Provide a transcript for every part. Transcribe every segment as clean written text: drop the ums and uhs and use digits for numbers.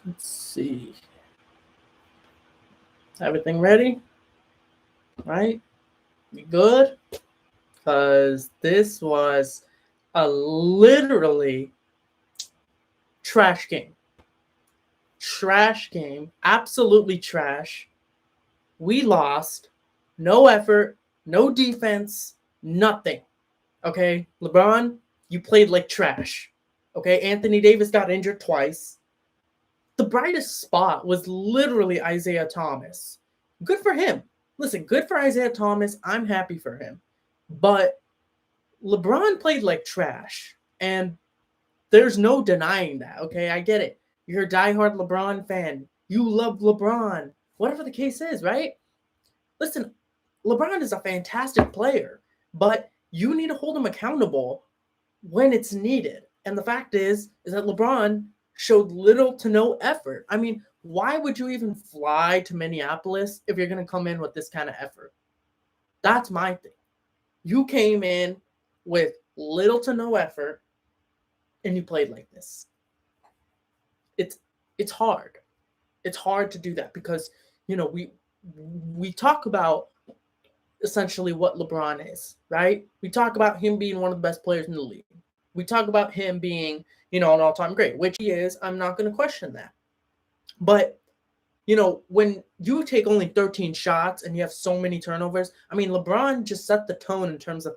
Let's see. Everything ready? Right? You good? Because this was a literally trash game. Trash game. Absolutely trash. We lost. No effort, no defense, nothing. Okay? LeBron, you played like trash. Okay? Anthony Davis got injured twice. The brightest spot was literally Isaiah Thomas. Good for him. Listen, good for Isaiah Thomas. I'm happy for him. But LeBron played like trash. And there's no denying that, okay? I get it. You're a diehard LeBron fan. You love LeBron. Whatever the case is, right? Listen, LeBron is a fantastic player, but you need to hold him accountable when it's needed. And the fact is that LeBron showed little to no effort. I mean, why would you even fly to Minneapolis if you're going to come in with this kind of effort? That's my thing. You came in with little to no effort and you played like this. It's it's hard. It's hard to do that because we talk about essentially what LeBron is, right? We talk about him being one of the best players in the league. We talk about him being, an all-time great, which he is. I'm not going to question that. But, when you take only 13 shots and you have so many turnovers, I mean, LeBron just set the tone in terms of,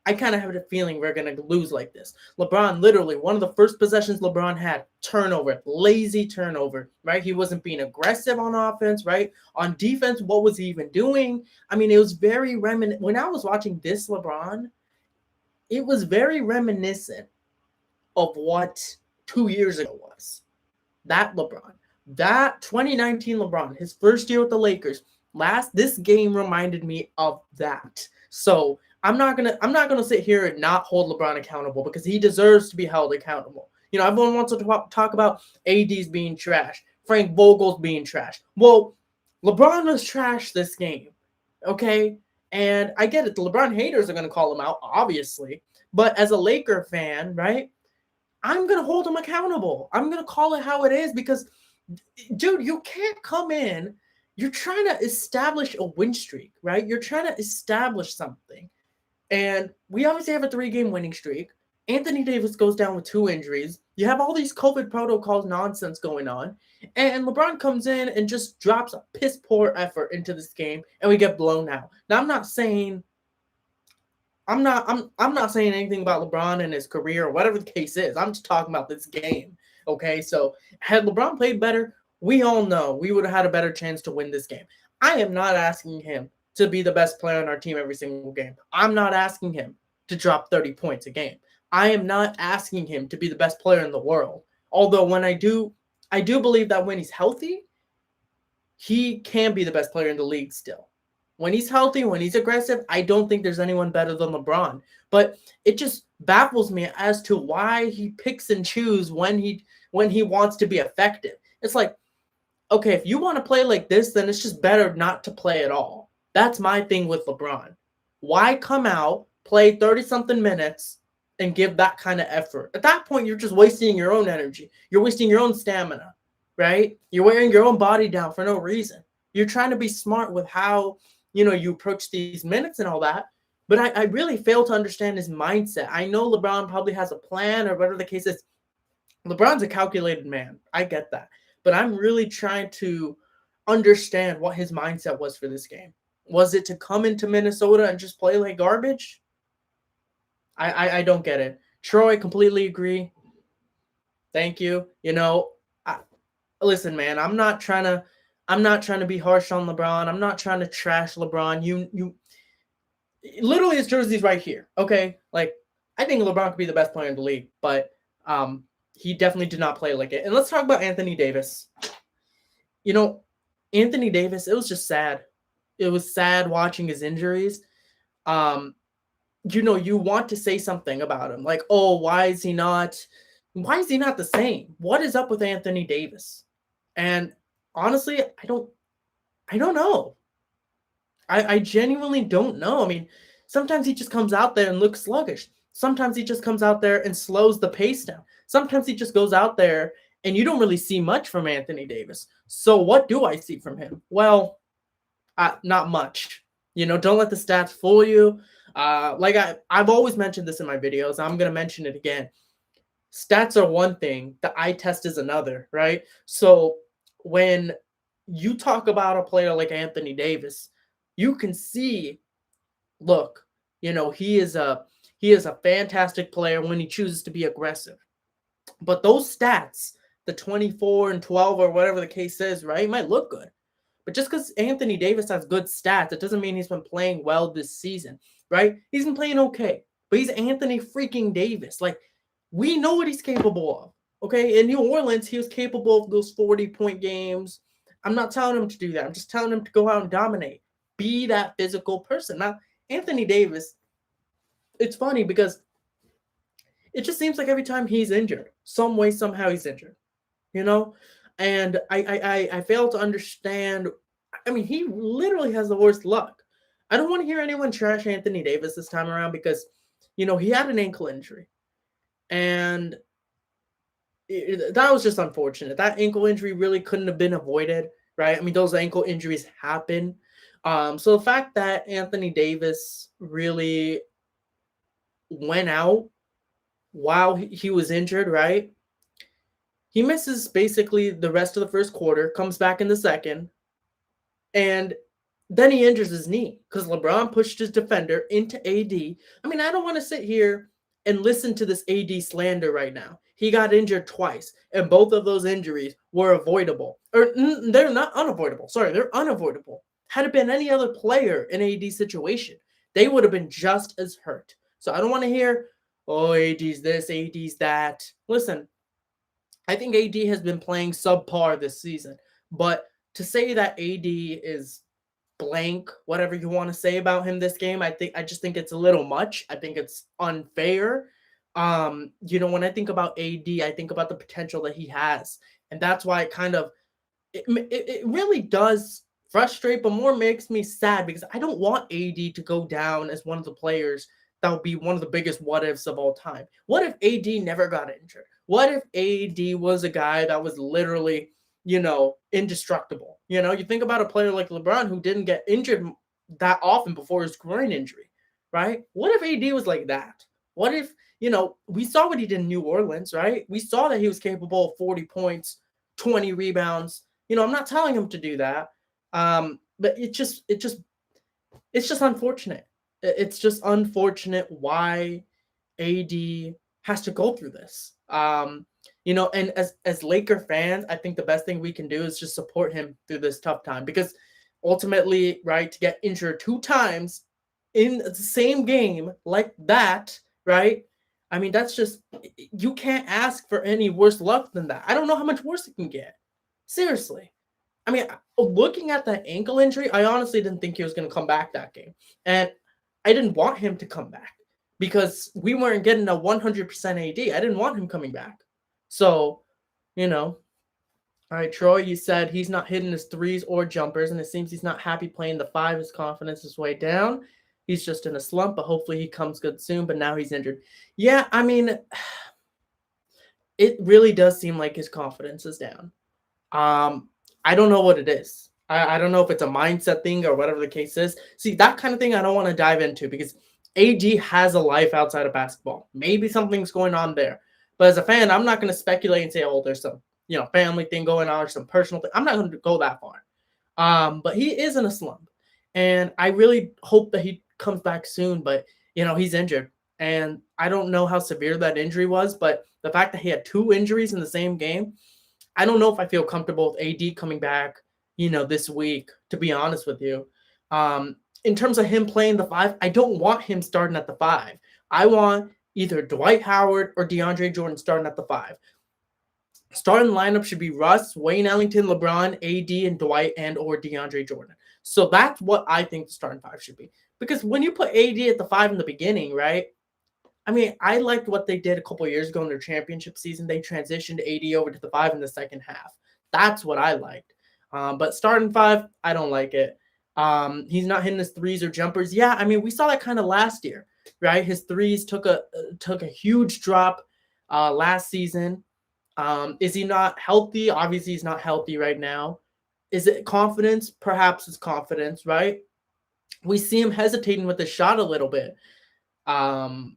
I kind of have a feeling we're going to lose like this. LeBron, literally, one of the first possessions LeBron had, turnover, lazy turnover, right? He wasn't being aggressive on offense, right? On defense, what was he even doing? I mean, it was very reminiscent. When I was watching this LeBron, it was very reminiscent of what 2 years ago was. That LeBron, that 2019 LeBron, his first year with the Lakers, this game reminded me of that. So I'm not gonna sit here and not hold LeBron accountable because he deserves to be held accountable. Everyone wants to talk about AD's being trash, Frank Vogel's being trash. Well, LeBron was trash this game, okay? And I get it. The LeBron haters are gonna call him out, obviously. But as a Laker fan, right? I'm gonna hold him accountable. I'm gonna call it how it is because, dude, you can't come in. You're trying to establish a win streak, right? You're trying to establish something. And we obviously have a 3-game winning streak. Anthony Davis goes down with 2 injuries. You have all these COVID protocols nonsense going on. And LeBron comes in and just drops a piss poor effort into this game and we get blown out. Now I'm not saying anything about LeBron and his career or whatever the case is. I'm just talking about this game. Okay, so had LeBron played better, we all know we would have had a better chance to win this game. I am not asking him to be the best player on our team every single game. I'm not asking him to drop 30 points a game. I am not asking him to be the best player in the world. Although when I do believe that when he's healthy, he can be the best player in the league still. When he's healthy, when he's aggressive, I don't think there's anyone better than LeBron. But it just baffles me as to why he picks and chooses when he wants to be effective. It's like, okay, if you want to play like this, then it's just better not to play at all. That's my thing with LeBron. Why come out, play 30-something minutes, and give that kind of effort? At that point, you're just wasting your own energy. You're wasting your own stamina, right? You're wearing your own body down for no reason. You're trying to be smart with how you approach these minutes and all that. But I really fail to understand his mindset. I know LeBron probably has a plan or whatever the case is. LeBron's a calculated man. I get that. But I'm really trying to understand what his mindset was for this game. Was it to come into Minnesota and just play like garbage? I don't get it. Troy, completely agree. Thank you. Listen, man, I'm not trying to be harsh on LeBron. I'm not trying to trash LeBron. You literally his jersey's right here. Okay? Like, I think LeBron could be the best player in the league, but he definitely did not play like it. And let's talk about Anthony Davis. Anthony Davis, it was just sad. It was sad watching his injuries. You want to say something about him. Like, oh, why is he not the same? What is up with Anthony Davis? And honestly, I don't know. I genuinely don't know. I mean, sometimes he just comes out there and looks sluggish. Sometimes he just comes out there and slows the pace down. Sometimes he just goes out there and you don't really see much from Anthony Davis. So what do I see from him? Well, not much. Don't let the stats fool you. Like I've always mentioned this in my videos. I'm gonna mention it again. Stats are one thing, the eye test is another, right? So when you talk about a player like Anthony Davis, you can see, look, he is a fantastic player when he chooses to be aggressive. But those stats, the 24 and 12 or whatever the case is, right, might look good. But just because Anthony Davis has good stats, it doesn't mean he's been playing well this season, right? He's been playing okay, but he's Anthony freaking Davis. Like, we know what he's capable of, okay? In New Orleans, he was capable of those 40-point games. I'm not telling him to do that. I'm just telling him to go out and dominate. Be that physical person. Now, Anthony Davis, it's funny because it just seems like every time he's injured, some way, somehow he's injured, you know? And I fail to understand. I mean, he literally has the worst luck. I don't want to hear anyone trash Anthony Davis this time around because, he had an ankle injury. And that was just unfortunate. That ankle injury really couldn't have been avoided, right? I mean, those ankle injuries happen. So the fact that Anthony Davis really went out while he was injured, right? He misses basically the rest of the first quarter, comes back in the second, and then he injures his knee because LeBron pushed his defender into AD. I mean, I don't want to sit here and listen to this AD slander right now. He got injured twice, and both of those injuries were avoidable. Or they're not unavoidable. Sorry, they're unavoidable. Had it been any other player in AD's situation, they would have been just as hurt. So I don't want to hear, oh, AD's this, AD's that. Listen, I think AD has been playing subpar this season, but to say that AD is blank, whatever you want to say about him this game, I just think it's a little much. I think it's unfair. When I think about AD, I think about the potential that he has, and that's why it really does frustrate, but more makes me sad because I don't want AD to go down as one of the players that would be one of the biggest what ifs of all time. What if AD never got injured? What if AD was a guy that was literally, indestructible? You think about a player like LeBron who didn't get injured that often before his groin injury, right? What if AD was like that? What if, we saw what he did in New Orleans, right? We saw that he was capable of 40 points, 20 rebounds. I'm not telling him to do that. But it's just unfortunate. It's just unfortunate why AD has to go through this. And as Laker fans, I think the best thing we can do is just support him through this tough time because ultimately, right, to get injured 2 times in the same game like that, right? I mean, that's just, you can't ask for any worse luck than that. I don't know how much worse it can get. Seriously. I mean, looking at that ankle injury, I honestly didn't think he was going to come back that game. And I didn't want him to come back because we weren't getting a 100% AD. I didn't want him coming back. So, all right, Troy, you said he's not hitting his threes or jumpers, and it seems he's not happy playing the 5. His confidence is way down. He's just in a slump, but hopefully he comes good soon, but now he's injured. Yeah, I mean, it really does seem like his confidence is down. I don't know what it is. I don't know if it's a mindset thing or whatever the case is. See, that kind of thing I don't want to dive into because AD has a life outside of basketball. Maybe something's going on there. But as a fan, I'm not going to speculate and say, oh, there's some, family thing going on or some personal thing. I'm not going to go that far. But he is in a slump. And I really hope that he comes back soon. But, he's injured. And I don't know how severe that injury was. But the fact that he had 2 injuries in the same game, I don't know if I feel comfortable with AD coming back, this week, to be honest with you. In terms of him playing the 5, I don't want him starting at the 5. I want either Dwight Howard or DeAndre Jordan starting at the 5. Starting lineup should be Russ, Wayne Ellington, LeBron, AD, and Dwight and or DeAndre Jordan. So that's what I think the starting 5 should be. Because when you put AD at the 5 in the beginning, right? I mean, I liked what they did a couple of years ago in their championship season. They transitioned AD over to the 5 in the second half. That's what I liked. But starting 5, I don't like it. He's not hitting his threes or jumpers. Yeah, I mean, we saw that kind of last year, right? His threes took a huge drop last season. Is he not healthy? Obviously, he's not healthy right now. Is it confidence? Perhaps it's confidence, right? We see him hesitating with the shot a little bit. Um,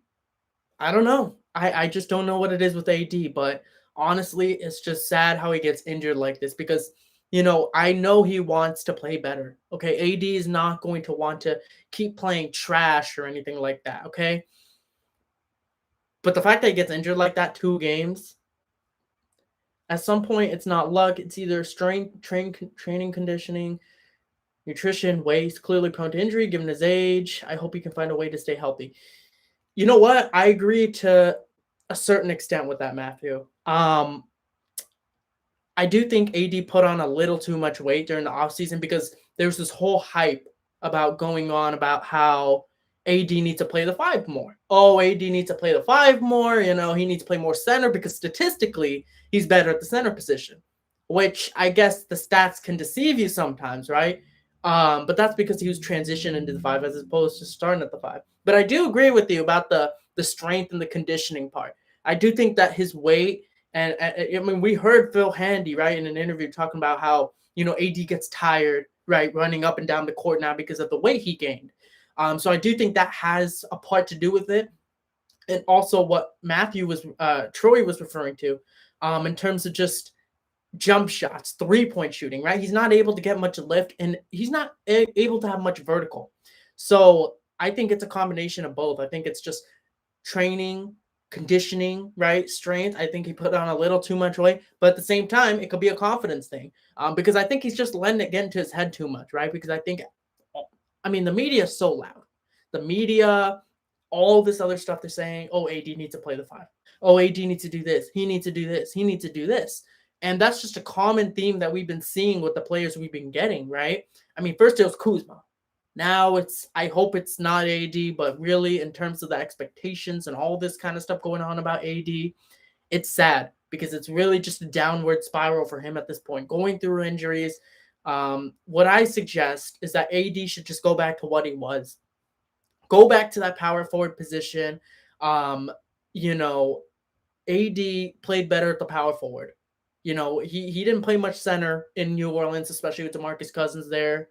I don't know. I just don't know what it is with AD, but honestly, it's just sad how he gets injured like this because, I know he wants to play better. Okay. AD is not going to want to keep playing trash or anything like that. Okay. But the fact that he gets injured like that 2 games, at some point, it's not luck. It's either strength, training conditioning, nutrition, waste, clearly prone to injury given his age. I hope he can find a way to stay healthy. You know what? I agree to a certain extent with that, Matthew. I do think AD put on a little too much weight during the offseason because there's this whole hype about going on about how AD needs to play the 5 more. Oh, AD needs to play the 5 more. He needs to play more center because statistically, he's better at the center position, which I guess the stats can deceive you sometimes, right? But that's because he was transitioned into the 5 as opposed to starting at the 5. But I do agree with you about the strength and the conditioning part. I do think that his weight and I mean, we heard Phil Handy, right, in an interview talking about how, AD gets tired, right, running up and down the court now because of the weight he gained. So I do think that has a part to do with it. And also what Troy was referring to in terms of just jump shots, 3-point shooting, right? He's not able to get much lift and he's not able to have much vertical. So I think it's a combination of both. I think it's just training, conditioning, right? Strength. I think he put on a little too much weight, but at the same time, it could be a confidence thing because I think he's just letting it get into his head too much, right? Because the media is so loud. The media, all this other stuff they're saying, oh, AD needs to play the 5. Oh, AD needs to do this. He needs to do this. He needs to do this. And that's just a common theme that we've been seeing with the players we've been getting, right? First it was Kuzma. Now I hope it's not AD, but really in terms of the expectations and all this kind of stuff going on about AD, it's sad because it's really just a downward spiral for him at this point, going through injuries. What I suggest is that AD should just go back to what he was. Go back to that power forward position. You know, AD played better at the power forward. He didn't play much center in New Orleans, especially with DeMarcus Cousins there.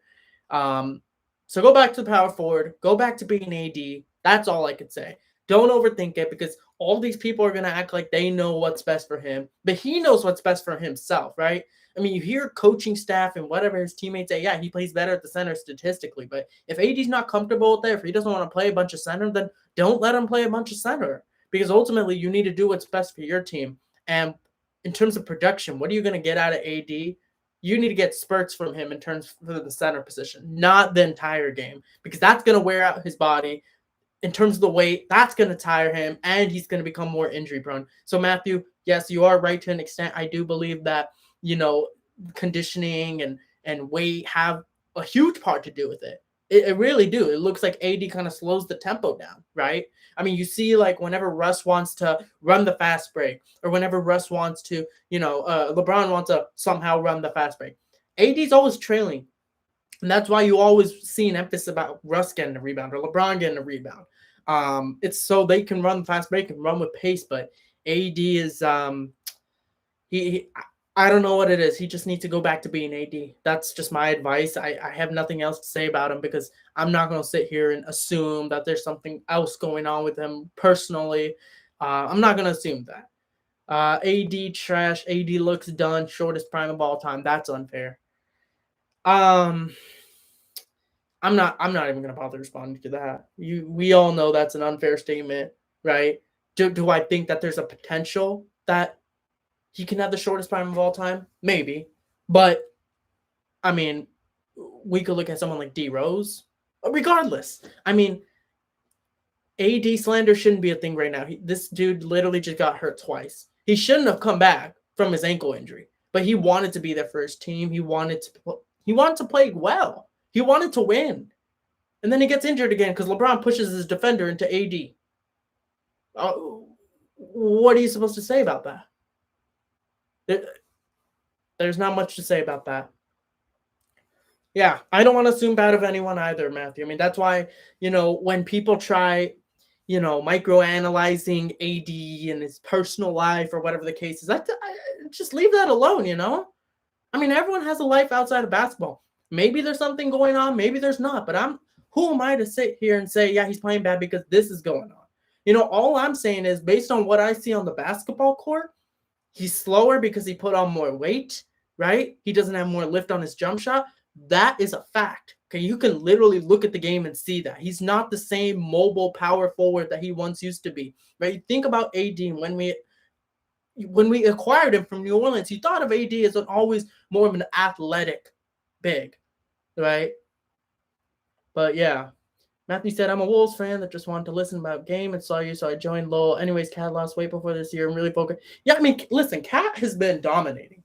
So go back to the power forward. Go back to being AD. That's all I could say. Don't overthink it because all these people are going to act like they know what's best for him. But he knows what's best for himself, right? You hear coaching staff and whatever his teammates say, yeah, he plays better at the center statistically. But if AD's not comfortable with that, if he doesn't want to play a bunch of center, then don't let him play a bunch of center. Because ultimately, you need to do what's best for your team. And in terms of production, what are you going to get out of AD? You need to get spurts from him in terms of the center position, not the entire game, because that's going to wear out his body. In terms of the weight, that's going to tire him, and he's going to become more injury prone. So, Matthew, yes, you are right to an extent. I do believe that, conditioning and weight have a huge part to do with it. It really do. It looks like AD kind of slows the tempo down, right? You see like whenever Russ wants to run the fast break or whenever Russ wants to, LeBron wants to somehow run the fast break. AD's always trailing. And that's why you always see an emphasis about Russ getting a rebound or LeBron getting a rebound. It's so they can run fast break and run with pace, but AD is he I don't know what it is. He just needs to go back to being AD. That's just my advice. I have nothing else to say about him because I'm not going to sit here and assume that there's something else going on with him personally. I'm not going to assume that. AD trash. AD looks done. Shortest prime of all time. That's unfair. I'm not even going to bother responding to that. We all know that's an unfair statement, right? Do I think that there's a potential that he can have the shortest prime of all time? Maybe. But, we could look at someone like D Rose. Regardless. AD slander shouldn't be a thing right now. This dude literally just got hurt twice. He shouldn't have come back from his ankle injury. But he wanted to be their first team. He wanted to play well. He wanted to win. And then he gets injured again because LeBron pushes his defender into AD. What are you supposed to say about that? There's not much to say about that. Yeah, I don't want to assume bad of anyone either, Matthew. That's why, when people try, microanalyzing AD and his personal life or whatever the case is. Just leave that alone. I mean, everyone has a life outside of basketball. Maybe there's something going on, maybe there's not, but who am I to sit here and say, yeah, he's playing bad because this is going on? All I'm saying is based on what I see on the basketball court, he's slower because he put on more weight, right? He doesn't have more lift on his jump shot. That is a fact. Okay, you can literally look at the game and see that. He's not the same mobile power forward that he once used to be, right? Think about AD when we acquired him from New Orleans, you thought of AD as always more of an athletic big, right? But yeah, Matthew said, I'm a Wolves fan that just wanted to listen about game and saw you, so I joined Lowell. Anyways, Cat lost weight before this year. I'm really focused. Yeah, I mean, listen, Cat has been dominating.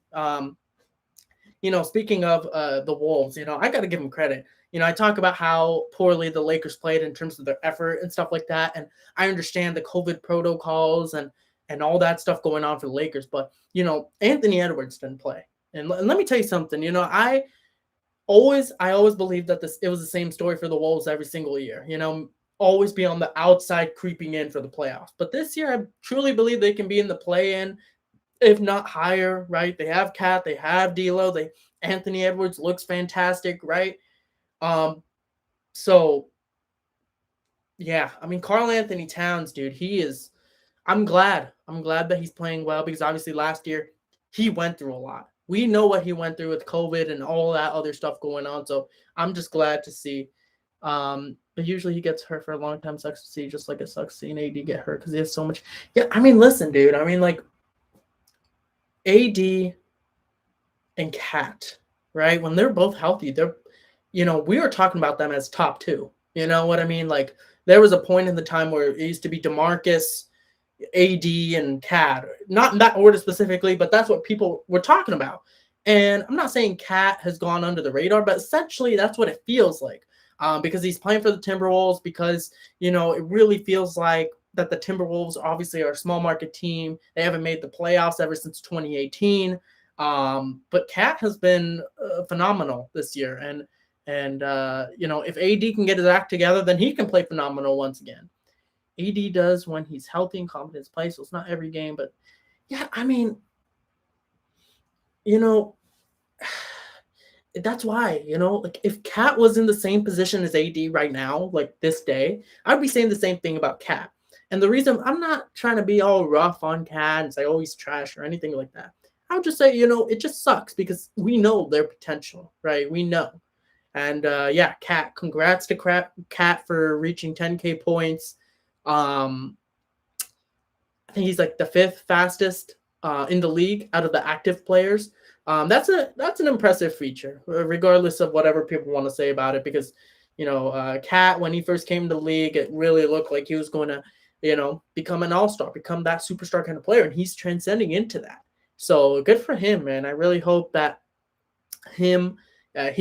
Speaking of the Wolves, I got to give him credit. I talk about how poorly the Lakers played in terms of their effort and stuff like that. And I understand the COVID protocols and all that stuff going on for the Lakers. But, Anthony Edwards didn't play. And let me tell you something, I always believed that it was the same story for the Wolves every single year, always be on the outside creeping in for the playoffs. But this year, I truly believe they can be in the play-in, if not higher, right? They have Cat, they have D'Lo, Anthony Edwards looks fantastic, right? So yeah, I mean, Karl Anthony Towns, dude, I'm glad that he's playing well because obviously last year he went through a lot. We know what he went through with COVID and all that other stuff going on. So I'm just glad to see. But usually he gets hurt for a long time. Sucks to see, just like it sucks seeing AD get hurt because he has so much. Yeah, I mean, listen, dude. I mean, like AD and Cat, right? When they're both healthy, we were talking about them as top two. You know what I mean? Like there was a point in the time where it used to be DeMarcus, AD, and Cat. Not in that order specifically, but that's what people were talking about. And I'm not saying Cat has gone under the radar, but essentially that's what it feels like. Because he's playing for the Timberwolves, because, it really feels like that the Timberwolves obviously are a small market team. They haven't made the playoffs ever since 2018. But Cat has been phenomenal this year. And if AD can get his act together, then he can play phenomenal once again. AD does when he's healthy and confident in play, so it's not every game. But, yeah, I mean, that's why, like if Cat was in the same position as AD right now, like this day, I'd be saying the same thing about Cat. And the reason I'm not trying to be all rough on Cat and say, oh, he's trash or anything like that. I would just say, it just sucks because we know their potential, right? We know. And yeah, Cat, congrats to Cat for reaching 10K points. I think he's like the 5th fastest in the league out of the active players. That's an impressive feature, regardless of whatever people want to say about it, because, Cat, when he first came to the league, it really looked like he was going to, become an all-star, become that superstar kind of player, and he's transcending into that. So good for him, man. I really hope that he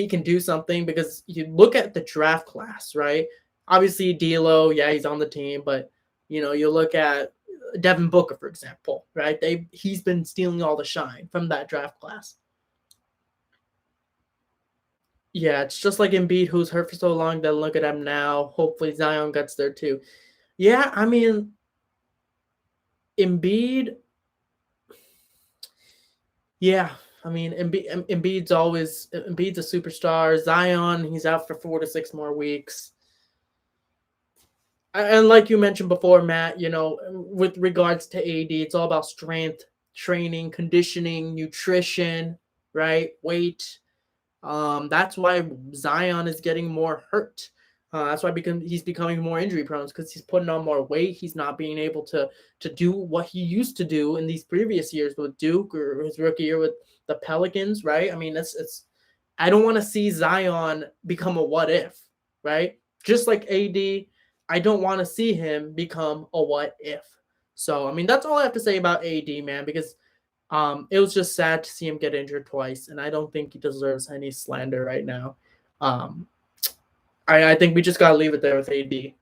can do something, because you look at the draft class, right? Obviously, D'Lo, yeah, he's on the team, but, you look at Devin Booker, for example, right? He's been stealing all the shine from that draft class. Yeah, it's just like Embiid, who's hurt for so long. Then look at him now. Hopefully Zion gets there too. Yeah, I mean, Embiid. Yeah, I mean, Embiid's a superstar. Zion, he's out for 4 to 6 more weeks. And like you mentioned before, Matt, with regards to AD, it's all about strength, training, conditioning, nutrition, right? Weight. That's why Zion is getting more hurt. That's why he's becoming more injury prone, because he's putting on more weight. He's not being able to do what he used to do in these previous years with Duke or his rookie year with the Pelicans, right? I mean, I don't want to see Zion become a what if, right? Just like AD, I don't want to see him become a what if. So, I mean, that's all I have to say about AD, man, because it was just sad to see him get injured twice, and I don't think he deserves any slander right now. I think we just got to leave it there with AD.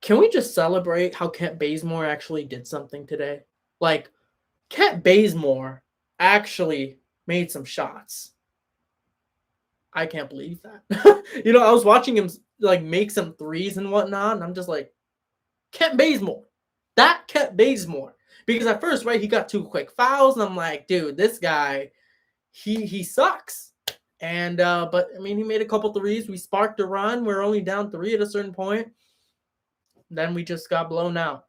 Can we just celebrate how Kent Bazemore actually did something today? Like, Kent Bazemore actually made some shots. I can't believe that. I was watching him like make some threes and whatnot, and I'm just like, Kent Bazemore. That Kent Bazemore. Because at first, right, he got 2 quick fouls, and I'm like, dude, this guy, he sucks. And but I mean, he made a couple threes. We sparked a run. We're only down 3 at a certain point. Then we just got blown out.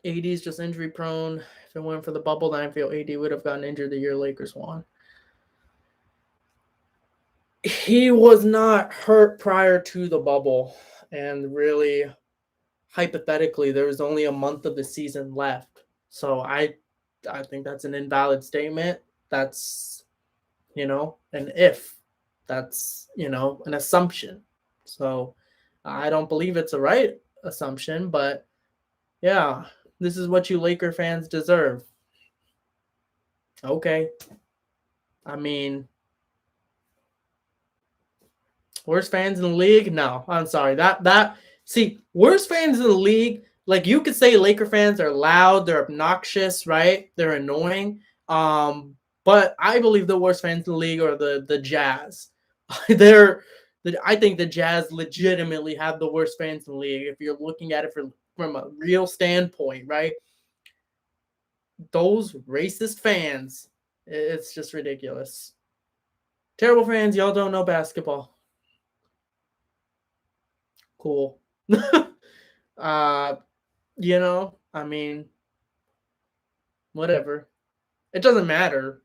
AD's just injury prone. If it went for the bubble, then I feel AD would have gotten injured the year Lakers won. He was not hurt prior to the bubble, and really, hypothetically, there was only a month of the season left. So I think that's an invalid statement. That's an if. That's an assumption. So I don't believe it's a right assumption, but yeah, this is what you Laker fans deserve. Okay. I mean, worst fans in the league? No, I'm sorry. See, worst fans in the league, like you could say Laker fans are loud, they're obnoxious, right? They're annoying. But I believe the worst fans in the league are the Jazz. I think the Jazz legitimately have the worst fans in the league if you're looking at it from a real standpoint, right? Those racist fans, it's just ridiculous. Terrible fans, y'all don't know basketball. Cool. I mean, whatever. It doesn't matter.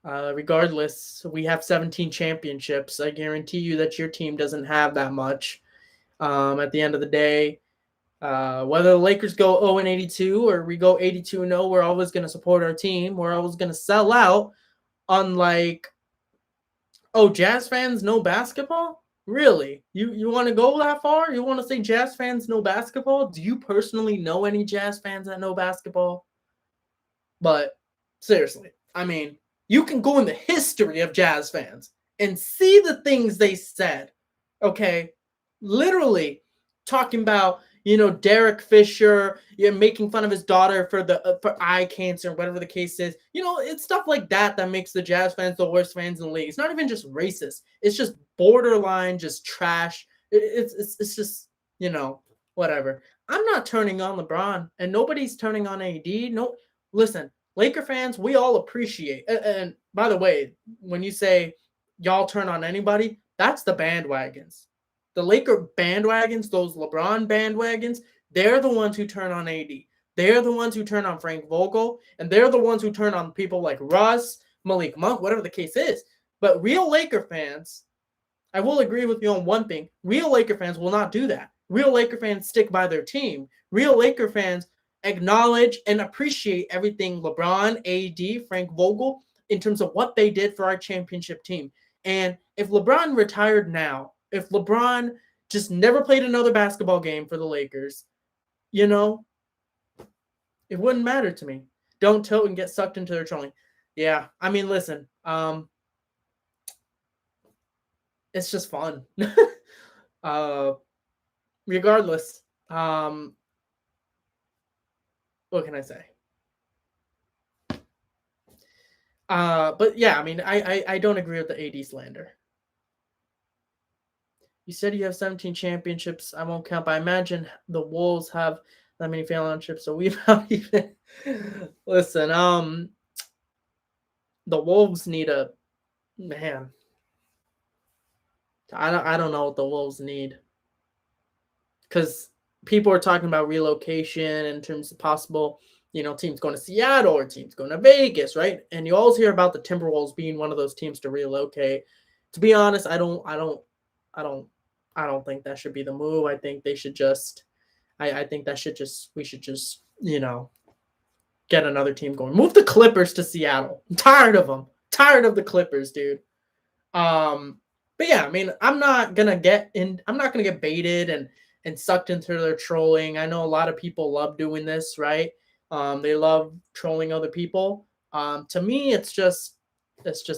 Regardless, we have 17 championships. I guarantee you that your team doesn't have that much. At the end of the day, whether the Lakers go 0-82 or we go 82-0, we're always going to support our team. We're always going to sell out. Unlike, Jazz fans know basketball? Really? You want to go that far? You want to say Jazz fans know basketball? Do you personally know any Jazz fans that know basketball? But seriously, I mean, you can go in the history of Jazz fans and see the things they said. Okay? Literally talking about, Derek Fisher, making fun of his daughter for eye cancer, whatever the case is. It's stuff like that makes the Jazz fans the worst fans in the league. It's not even just racist. It's just borderline, just trash. It's just, whatever. I'm not turning on LeBron, and nobody's turning on AD. No, listen, Laker fans, we all appreciate. And by the way, when you say y'all turn on anybody, that's the bandwagons. The Laker bandwagons, those LeBron bandwagons, they're the ones who turn on AD. They're the ones who turn on Frank Vogel, and they're the ones who turn on people like Russ, Malik Monk, whatever the case is. But real Laker fans, I will agree with you on one thing. Real Laker fans will not do that. Real Laker fans stick by their team. Real Laker fans acknowledge and appreciate everything LeBron, AD, Frank Vogel, in terms of what they did for our championship team. And if LeBron retired now, if LeBron just never played another basketball game for the Lakers, it wouldn't matter to me. Don't tilt and get sucked into their trolling. Yeah, I mean, listen, it's just fun. Regardless, what can I say? But yeah, I mean, I don't agree with the AD slander. You said you have 17 championships. I won't count, but I imagine the Wolves have that many championships, so we've not even. Listen, the Wolves need a man. I don't know what the Wolves need, because people are talking about relocation in terms of possible, teams going to Seattle or teams going to Vegas, right? And you always hear about the Timberwolves being one of those teams to relocate. To be honest, I don't think that should be the move. I think they should just, I think that we should just, get another team going. Move the Clippers to Seattle. I'm tired of them. Tired of the Clippers, dude. But yeah, I mean, I'm not gonna get baited and sucked into their trolling. I know a lot of people love doing this, right? They love trolling other people. To me, it's just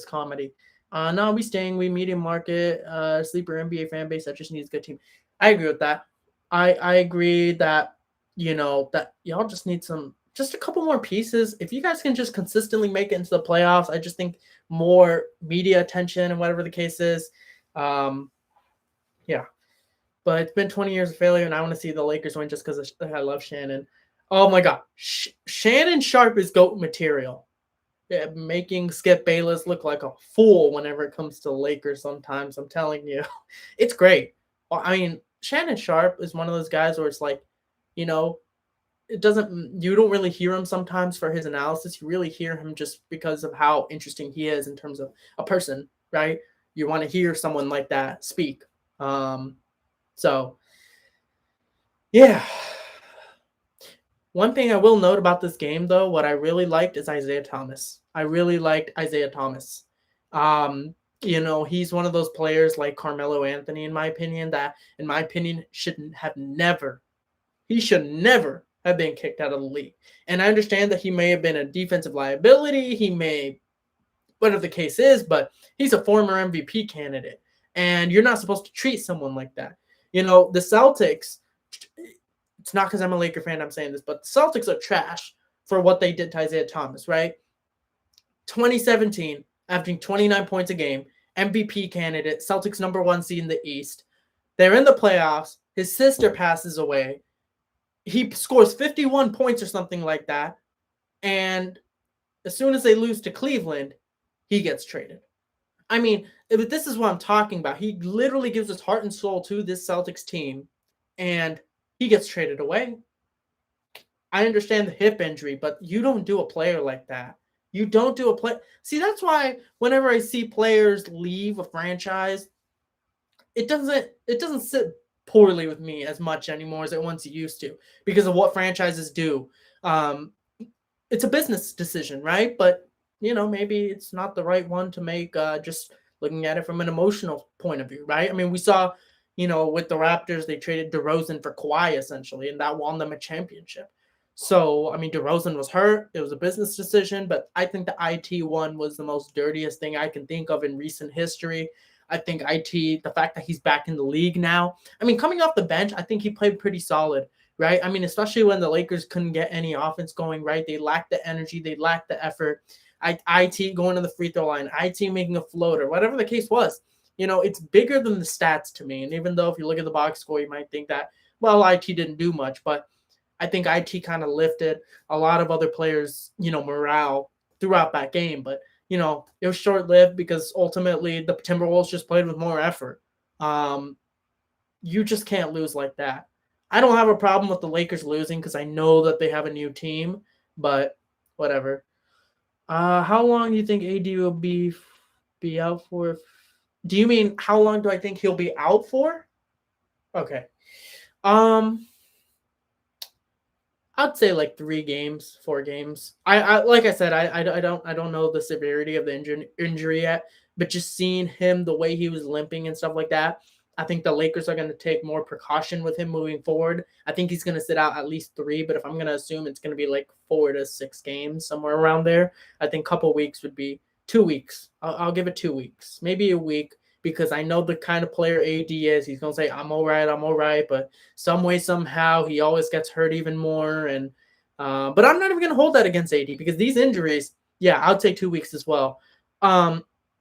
comedy. No, we staying. We medium market, sleeper NBA fan base that just needs a good team. I agree with that. I agree that that y'all just need some just a couple more pieces. If you guys can just consistently make it into the playoffs, I just think more media attention and whatever the case is. Yeah. But it's been 20 years of failure, and I want to see the Lakers win just because I love Shannon. Oh my God. Shannon Sharp is GOAT material. Yeah, making Skip Bayless look like a fool whenever it comes to Lakers sometimes. I'm telling you. It's great. I mean, Shannon Sharp is one of those guys where it's like, you know, you don't really hear him sometimes for his analysis. You really hear him just because of how interesting he is in terms of a person, right? You want to hear someone like that speak. So yeah. One thing I will note about this game, though, what I really liked is Isaiah Thomas. I really liked Isaiah Thomas. He's one of those players like Carmelo Anthony, in my opinion, he should never have been kicked out of the league. And I understand that he may have been a defensive liability. Whatever the case is, but he's a former MVP candidate. And you're not supposed to treat someone like that. The Celtics, it's not because I'm a Laker fan I'm saying this, but the Celtics are trash for what they did to Isaiah Thomas, right? 2017, averaging 29 points a game, MVP candidate, Celtics number 1 seed in the East. They're in the playoffs. His sister passes away. He scores 51 points or something like that. And as soon as they lose to Cleveland, he gets traded. I mean, this is what I'm talking about. He literally gives his heart and soul to this Celtics team, and he gets traded away. I understand the hip injury, but you don't do a player like that. You don't do a play. See, that's why whenever I see players leave a franchise, it doesn't sit poorly with me as much anymore as it once used to because of what franchises do. It's a business decision, right? But maybe it's not the right one to make just looking at it from an emotional point of view, right? I mean, we saw, with the Raptors, they traded DeRozan for Kawhi essentially, and that won them a championship. So, I mean, DeRozan was hurt. It was a business decision, but I think the IT one was the most dirtiest thing I can think of in recent history. I think the fact that he's back in the league now, I mean, coming off the bench, I think he played pretty solid, right? I mean, especially when the Lakers couldn't get any offense going, right? They lacked the energy. They lacked the effort. IT going to the free throw line, IT making a floater, whatever the case was. It's bigger than the stats to me. And even though if you look at the box score, you might think that, well, IT didn't do much, but I think IT kind of lifted a lot of other players, morale throughout that game. But, it was short-lived because ultimately the Timberwolves just played with more effort. You just can't lose like that. I don't have a problem with the Lakers losing because I know that they have a new team, but whatever. How long do you think AD will be out for? Do you mean how long do I think he'll be out for? Okay. I'd say like 3 games, 4 games. I like I said, I don't know the severity of the injury yet, but just seeing him the way he was limping and stuff like that, I think the Lakers are going to take more precaution with him moving forward. I think he's going to sit out at least 3, but if I'm going to assume it's going to be like 4 to 6 games, somewhere around there, I think a couple weeks would be 2 weeks. I'll give it 2 weeks, maybe a week, because I know the kind of player AD is. He's going to say, I'm all right, but some way, somehow, he always gets hurt even more. And but I'm not even going to hold that against AD because these injuries, yeah, I'll take 2 weeks as well.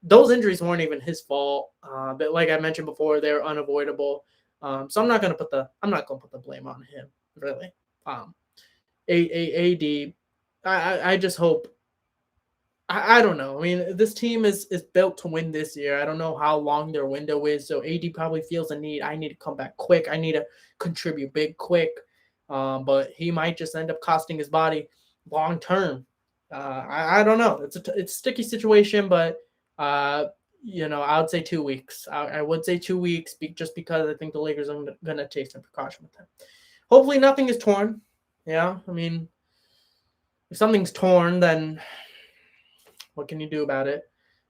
Those injuries weren't even his fault. But like I mentioned before, they're unavoidable. So I'm not going to put the blame on him, really. AD, I just hope. I don't know. I mean, this team is built to win this year. I don't know how long their window is. So AD probably feels a need. I need to come back quick. I need to contribute big quick. But he might just end up costing his body long term. I don't know. It's a sticky situation, but I would say 2 weeks. I would say 2 weeks just because I think the Lakers are going to take some precaution with him. Hopefully nothing is torn. Yeah, I mean, if something's torn, then what can you do about it?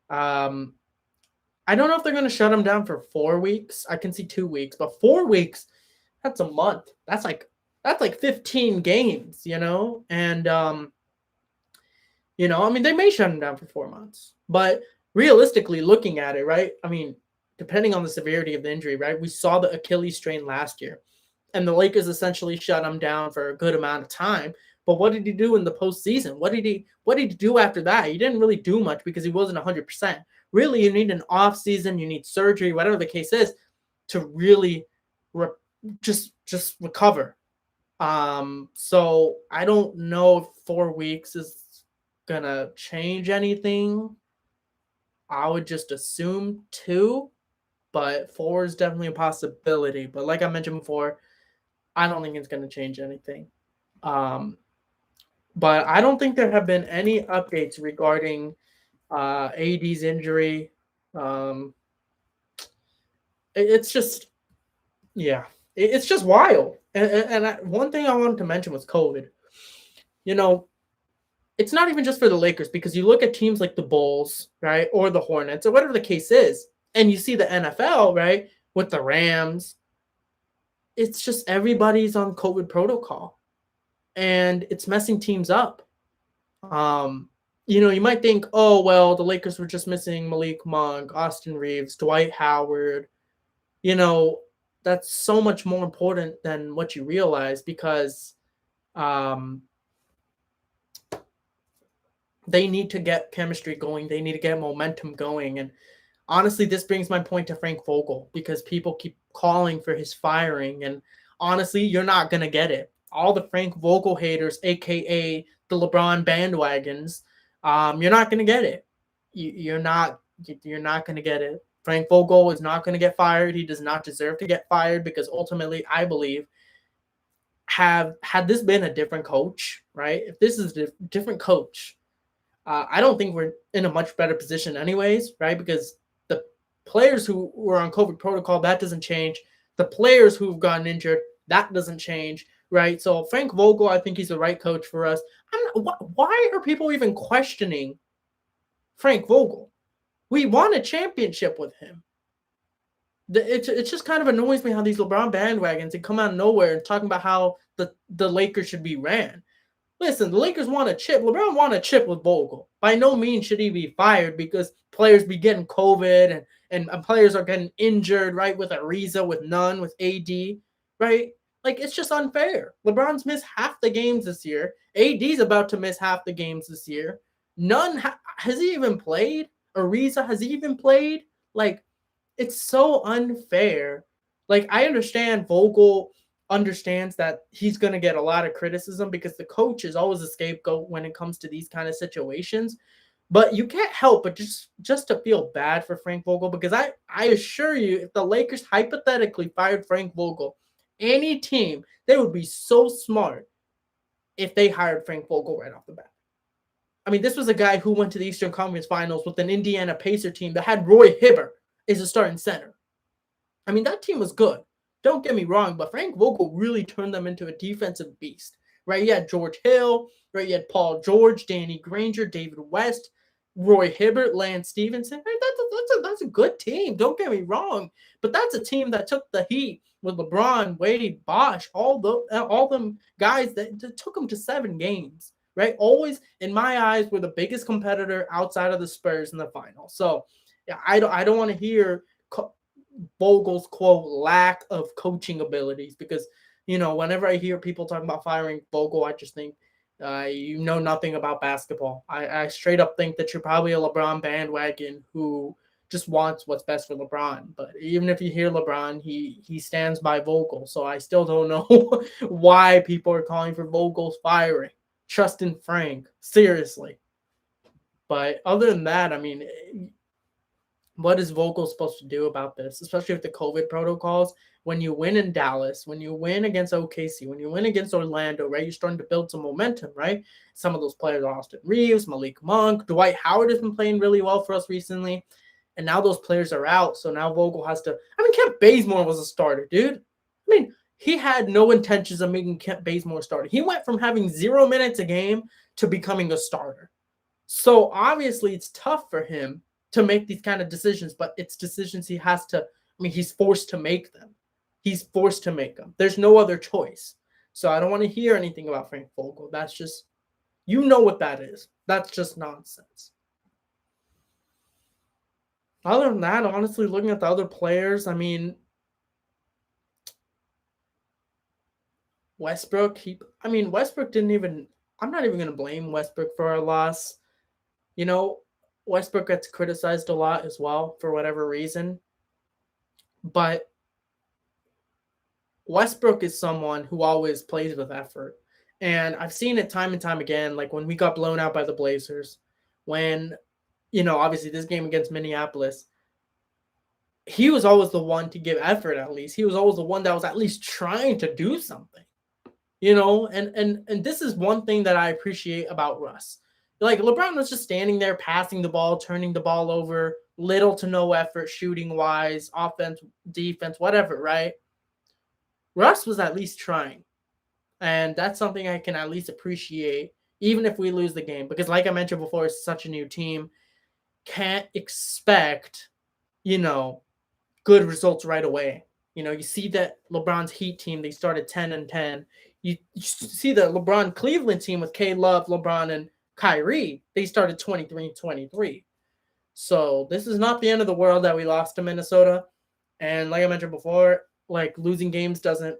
I don't know if they're going to shut him down for 4 weeks. I can see 2 weeks, but 4 weeks, that's a month. That's like 15 games, And, I mean, they may shut him down for 4 months. But realistically, looking at it, right, I mean, depending on the severity of the injury, right, we saw the Achilles strain last year. And the Lakers essentially shut him down for a good amount of time But what did he do in the postseason? What did he do after that? He didn't really do much because he wasn't 100%. Really, you need an off season, you need surgery, whatever the case is, to really re- just recover. So I don't know if 4 weeks is gonna change anything. I would just assume two, but four is definitely a possibility. But like I mentioned before, I don't think it's gonna change anything. Um, but I don't think there have been any updates regarding AD's injury. Um, it's just, yeah, it's just wild. One thing I wanted to mention was COVID. You know, it's not even just for the Lakers because you look at teams like the Bulls, right, or the Hornets, or whatever the case is, and you see the NFL, right, with the Rams. It's just everybody's on COVID protocol, and it's messing teams up. Um, you might think, oh well, the Lakers were just missing Malik Monk, Austin Reeves, Dwight Howard. You know, that's so much more important than what you realize because um, they need to get chemistry going. They need to get momentum going. And honestly, this brings my point to Frank Vogel because people keep calling for his firing. And honestly, you're not going to get it. All the Frank Vogel haters, aka the LeBron bandwagons, you're not going to get it. You're not. You're not going to get it. Frank Vogel is not going to get fired. He does not deserve to get fired because ultimately, I believe, had this been a different coach, right? If this is a different coach, I don't think we're in a much better position, anyways, right? Because the players who were on COVID protocol, that doesn't change. The players who've gotten injured, that doesn't change, right? So Frank Vogel, I think he's the right coach for us. Why are people even questioning Frank Vogel? We won a championship with him. It just kind of annoys me how these LeBron bandwagons they come out of nowhere and talking about how the Lakers should be ran. Listen, the Lakers want a chip. LeBron want a chip with Vogel. By no means should he be fired because players be getting COVID and players are getting injured, right? With Ariza, with Nunn, with AD, right? Like, it's just unfair. LeBron's missed half the games this year. AD's about to miss half the games this year. Nunn, has he even played? Ariza, has he even played? Like, it's so unfair. Like, I understand Vogel understands that he's going to get a lot of criticism because the coach is always a scapegoat when it comes to these kind of situations. But you can't help but just to feel bad for Frank Vogel because I assure you, if the Lakers hypothetically fired Frank Vogel, any team, they would be so smart if they hired Frank Vogel right off the bat. I mean, this was a guy who went to the Eastern Conference Finals with an Indiana Pacer team that had Roy Hibbert as a starting center. I mean, that team was good. Don't get me wrong, but Frank Vogel really turned them into a defensive beast, right? You had George Hill, right? You had Paul George, Danny Granger, David West, Roy Hibbert, Lance Stevenson. Right? That's a good team. Don't get me wrong, but that's a team that took the heat with LeBron, Wade, Bosh, all them guys that took them to 7 games, right? Always, in my eyes, were the biggest competitor outside of the Spurs in the final. So, yeah, I don't want to hear Vogel's quote lack of coaching abilities because whenever I hear people talking about firing Vogel, I just think you know nothing about basketball. I straight up think that you're probably a LeBron bandwagon who just wants what's best for LeBron. But even if you hear LeBron, he stands by Vogel. So I still don't know why people are calling for Vogel's firing. Trust in Frank, seriously. But other than that, I mean, what is Vogel supposed to do about this, especially with the COVID protocols? When you win in Dallas, when you win against OKC, when you win against Orlando, right, you're starting to build some momentum, right? Some of those players are Austin Reeves, Malik Monk, Dwight Howard has been playing really well for us recently, and now those players are out, so now Vogel has to. I mean, Kent Bazemore was a starter, dude. I mean, he had no intentions of making Kent Bazemore starter. He went from having 0 minutes a game to becoming a starter. So obviously, it's tough for him to make these kind of decisions, but it's decisions he has to. I mean, he's forced to make them. He's forced to make them. There's no other choice. So I don't want to hear anything about Frank Vogel. That's just, what that is. That's just nonsense. Other than that, honestly, looking at the other players, I mean, Westbrook, Westbrook didn't even I'm not even going to blame Westbrook for our loss. You know, Westbrook gets criticized a lot as well for whatever reason, but Westbrook is someone who always plays with effort. And I've seen it time and time again, like when we got blown out by the Blazers, when, obviously this game against Minneapolis, he was always the one to give effort at least. He was always the one that was at least trying to do something. And this is one thing that I appreciate about Russ. Like LeBron was just standing there passing the ball, turning the ball over, little to no effort shooting wise, offense, defense, whatever, right? Russ was at least trying. And that's something I can at least appreciate, even if we lose the game. Because, like I mentioned before, it's such a new team. Can't expect, good results right away. You see that LeBron's Heat team, they started 10-10. You see the LeBron Cleveland team with K Love, LeBron, and Kyrie, they started 23-23. So this is not the end of the world that we lost to Minnesota. And like I mentioned before, like losing games doesn't,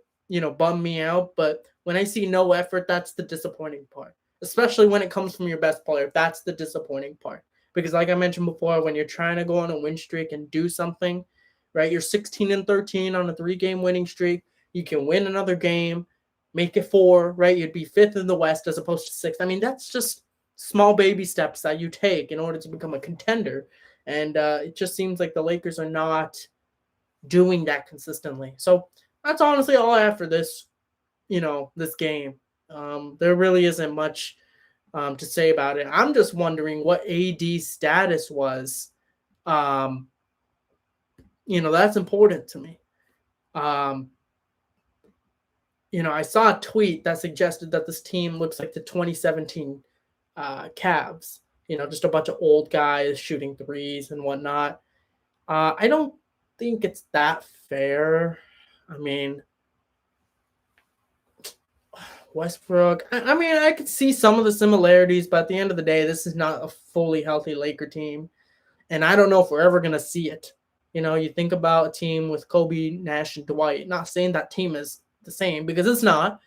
bum me out. But when I see no effort, that's the disappointing part, especially when it comes from your best player. That's the disappointing part. Because like I mentioned before, when you're trying to go on a win streak and do something, right? You're 16-13 on a 3-game winning streak. You can win another game, make it 4, right? You'd be 5th in the West as opposed to 6th. I mean, that's just small baby steps that you take in order to become a contender. And it just seems like the Lakers are not doing that consistently. So that's honestly all I have for this, this game. There really isn't much to say about it. I'm just wondering what AD's status was. That's important to me. I saw a tweet that suggested that this team looks like the 2017 Cavs. Just a bunch of old guys shooting threes and whatnot. I don't think it's that fair. I mean, Westbrook. I mean, I could see some of the similarities, but at the end of the day, this is not a fully healthy Laker team. And I don't know if we're ever going to see it. You think about a team with Kobe, Nash, and Dwight. Not saying that team is the same because it's not.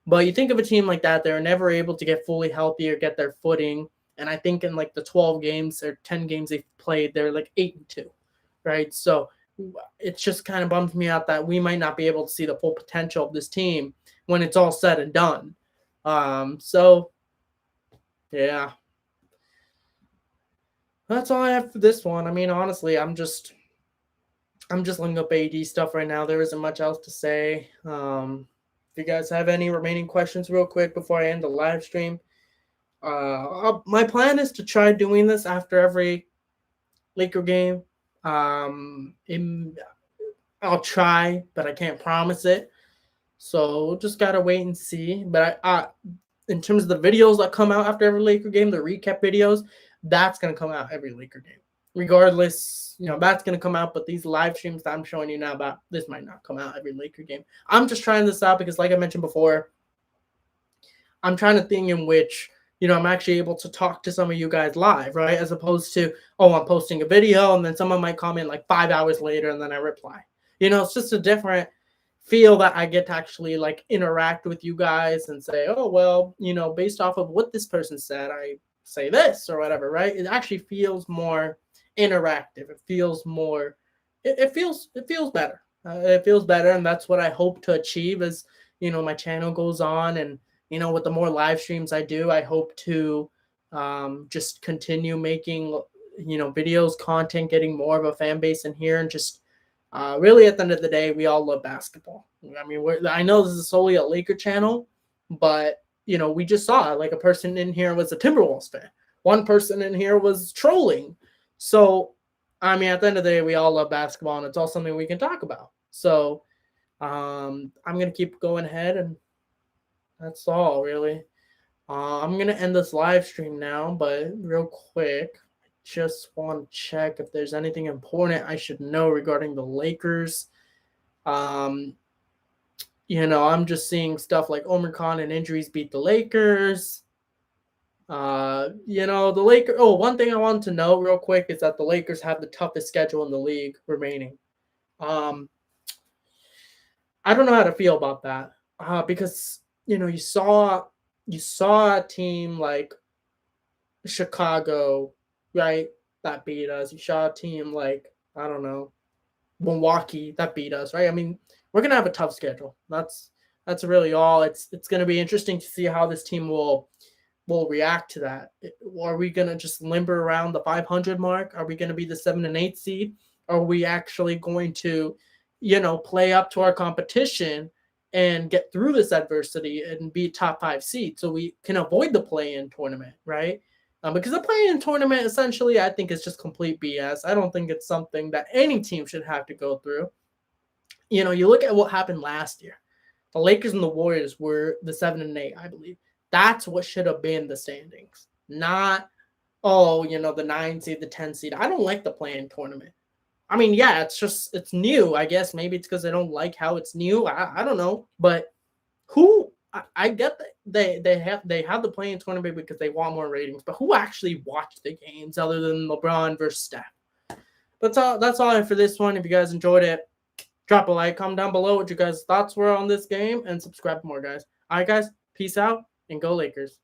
But you think of a team like that, they're never able to get fully healthy or get their footing. And I think in like the 12 games or 10 games they've played, they're like 8-2, right? So it just kind of bums me out that we might not be able to see the full potential of this team when it's all said and done. So, yeah. That's all I have for this one. I mean, honestly, I'm just looking up AD stuff right now. There isn't much else to say. If you guys have any remaining questions real quick before I end the live stream, my plan is to try doing this after every Laker game. I'll try, but I can't promise it. So just gotta wait and see. But in terms of the videos that come out after every Laker game, the recap videos, that's gonna come out every Laker game. Regardless, that's gonna come out. But these live streams that I'm showing you now about this might not come out every Laker game. I'm just trying this out because, like I mentioned before, I'm trying to think in which I'm actually able to talk to some of you guys live, right? As opposed to, I'm posting a video and then someone might comment like 5 hours later and then I reply. It's just a different feel that I get to actually like interact with you guys and say, oh, well, based off of what this person said, I say this or whatever, right? It actually feels more interactive. It feels more, it feels better. It feels better. And that's what I hope to achieve as, my channel goes on and, with the more live streams I do, I hope to just continue making, videos, content, getting more of a fan base in here. And just really at the end of the day, we all love basketball. I mean, I know this is solely a Laker channel, but, we just saw like a person in here was a Timberwolves fan. One person in here was trolling. So, I mean, at the end of the day, we all love basketball and it's all something we can talk about. So I'm going to keep going ahead and that's all really. I'm going to end this live stream now, but real quick, I just want to check if there's anything important I should know regarding the Lakers. I'm just seeing stuff like Omicron and injuries beat the Lakers. The Lakers. Oh, one thing I wanted to know real quick is that the Lakers have the toughest schedule in the league remaining. I don't know how to feel about that because you saw you saw a team like Chicago, right, that beat us. You saw a team like, I don't know, Milwaukee that beat us, right? I mean, we're gonna have a tough schedule. That's really all. It's gonna be interesting to see how this team will react to that. Are we gonna just limber around the 500 mark? Are we gonna be the 7 and 8 seed? Are we actually going to, play up to our competition and get through this adversity and be top 5 seed so we can avoid the play-in tournament, right? Because the play-in tournament essentially, I think, is just complete BS. I don't think it's something that any team should have to go through. You look at what happened last year. The Lakers and the Warriors were the 7 and 8, I believe. That's what should have been the standings, not the 9 seed, the 10 seed. I don't like the play-in tournament. I mean, yeah, it's new. I guess maybe it's because I don't like how it's new. I don't know, but I get that they have the play-in tournament because they want more ratings, but who actually watched the games other than LeBron versus Steph? That's all I have for this one. If you guys enjoyed it, drop a like, comment down below what you guys' thoughts were on this game, and subscribe for more, guys. All right, guys, peace out and go Lakers.